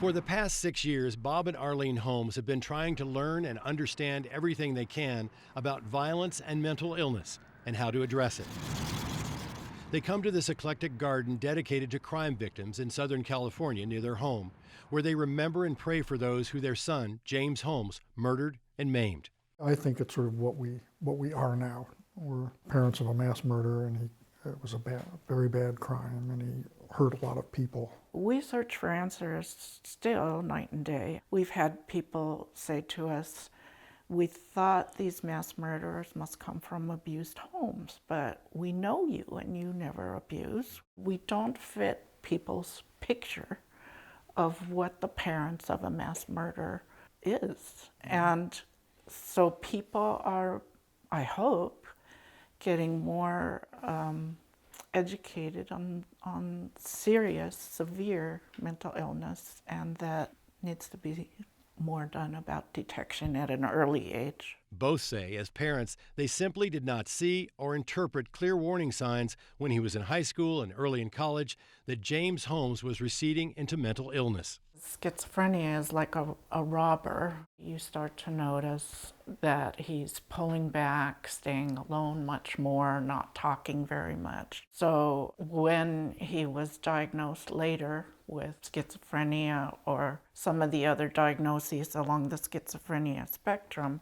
For the past 6 years, Bob and Arlene Holmes have been trying to learn and understand everything they can about violence and mental illness and how to address it. They come to this eclectic garden dedicated to crime victims in Southern California near their home, where they remember and pray for those who their son, James Holmes, murdered and maimed. I think it's sort of what we are now. We're parents of a mass murderer, and it was a very bad crime, and he hurt a lot of people. We search for answers still night and day. We've had people say to us, we thought these mass murderers must come from abused homes, but we know you and you never abuse. We don't fit people's picture of what the parents of a mass murderer is. And so people are, I hope, getting more educated on serious, severe mental illness, and that needs to be more done about detection at an early age. Both say, as parents, they simply did not see or interpret clear warning signs when he was in high school and early in college that James Holmes was receding into mental illness. Schizophrenia is like a robber. You start to notice that he's pulling back, staying alone much more, not talking very much. So when he was diagnosed later with schizophrenia or some of the other diagnoses along the schizophrenia spectrum,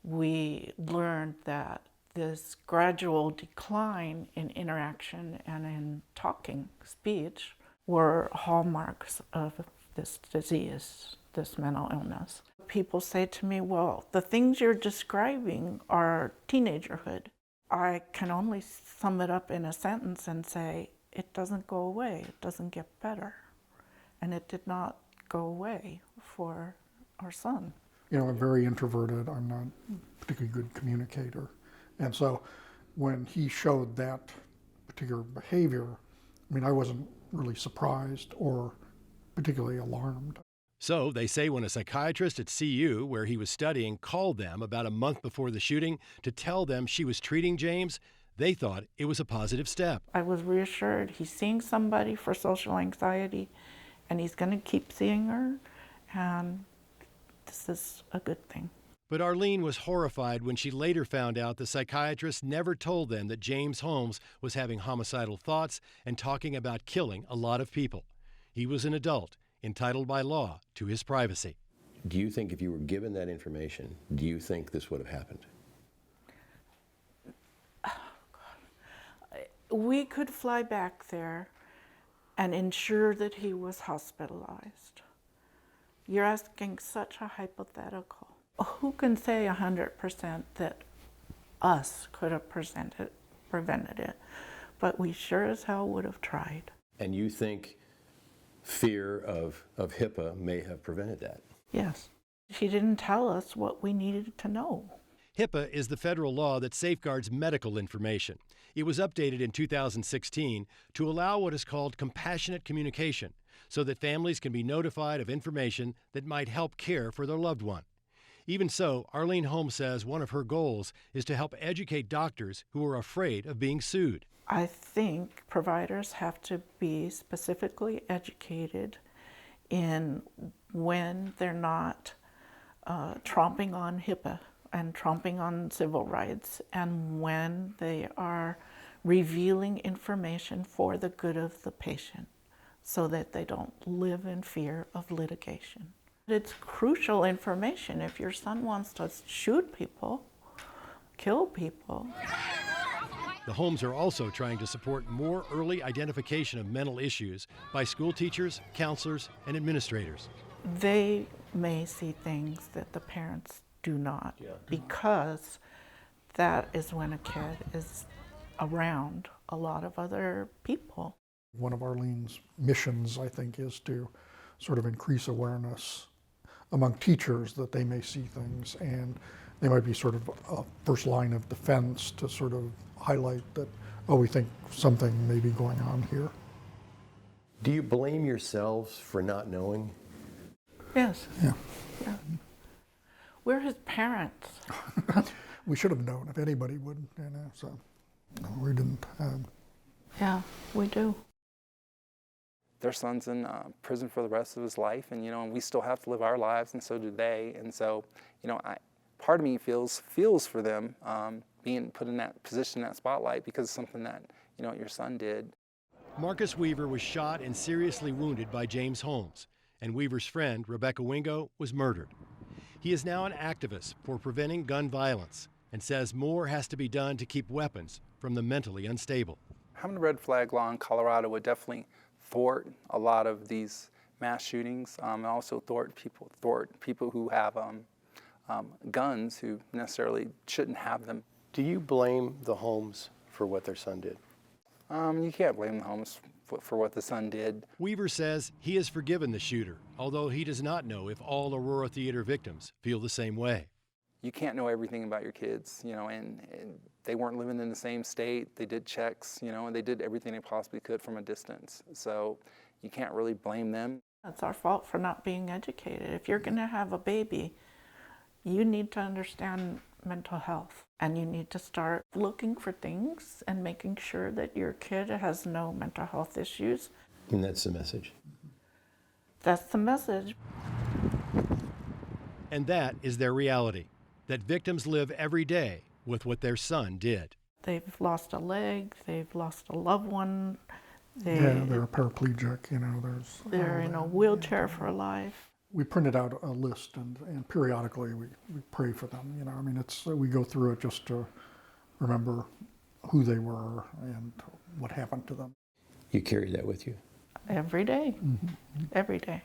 we learned that this gradual decline in interaction and in talking, speech, were hallmarks of this disease, this mental illness. People say to me, well, the things you're describing are teenagerhood. I can only sum it up in a sentence and say, it doesn't go away, it doesn't get better. And it did not go away for our son. You know, I'm very introverted, I'm not a particularly good communicator. And so when he showed that particular behavior, I mean, I wasn't really surprised or particularly alarmed. So they say when a psychiatrist at CU, where he was studying, called them about a month before the shooting to tell them she was treating James, they thought it was a positive step. I was reassured he's seeing somebody for social anxiety and he's going to keep seeing her, and this is a good thing. But Arlene was horrified when she later found out the psychiatrist never told them that James Holmes was having homicidal thoughts and talking about killing a lot of people. He was an adult, entitled by law to his privacy. Do you think if you were given that information, do you think this would have happened? Oh, God. We could fly back there and ensure that he was hospitalized. You're asking such a hypothetical. Who can say 100% that us could have prevented it? But we sure as hell would have tried. And you think fear of HIPAA may have prevented that? Yes. She didn't tell us what we needed to know. HIPAA is the federal law that safeguards medical information. It was updated in 2016 to allow what is called compassionate communication, so that families can be notified of information that might help care for their loved one. Even so, Arlene Holmes says one of her goals is to help educate doctors who are afraid of being sued. I think providers have to be specifically educated in when they're not tromping on HIPAA and tromping on civil rights, and when they are revealing information for the good of the patient so that they don't live in fear of litigation. It's crucial information. If your son wants to shoot people, kill people. The Holmes are also trying to support more early identification of mental issues by school teachers, counselors, and administrators. They may see things that the parents do not, because that is when a kid is around a lot of other people. One of Arlene's missions, I think, is to sort of increase awareness among teachers that they may see things, and they might be sort of a first line of defense to sort of highlight that, oh, we think something may be going on here. Do you blame yourselves for not knowing? Yes. Yeah. Yeah. We're his parents. We should have known if anybody would, you know, so no, we didn't. Yeah, we do. their son's in prison for the rest of his life, and and we still have to live our lives, and so do they. And so, part of me feels for them being put in that position, that spotlight, because of something that your son did. Marcus Weaver was shot and seriously wounded by James Holmes, and Weaver's friend, Rebecca Wingo, was murdered. He is now an activist for preventing gun violence and says more has to be done to keep weapons from the mentally unstable. Having a red flag law in Colorado would definitely thwart a lot of these mass shootings, and also thwart people who have guns who necessarily shouldn't have them. Do you blame the Holmes for what their son did? You can't blame the Holmes for what the son did. Weaver says he has forgiven the shooter, although he does not know if all Aurora Theater victims feel the same way. You can't know everything about your kids, and they weren't living in the same state. They did checks, and they did everything they possibly could from a distance. So you can't really blame them. It's our fault for not being educated. If you're going to have a baby, you need to understand mental health, and you need to start looking for things and making sure that your kid has no mental health issues. And that's the message. That's the message. And that is their reality, that victims live every day with what their son did. They've lost a leg, they've lost a loved one, They're paraplegic, they're in a wheelchair for life. We printed out a list, and periodically we pray for them. We go through it just to remember who they were and what happened to them. You carry that with you? Every day. Mm-hmm. Every day.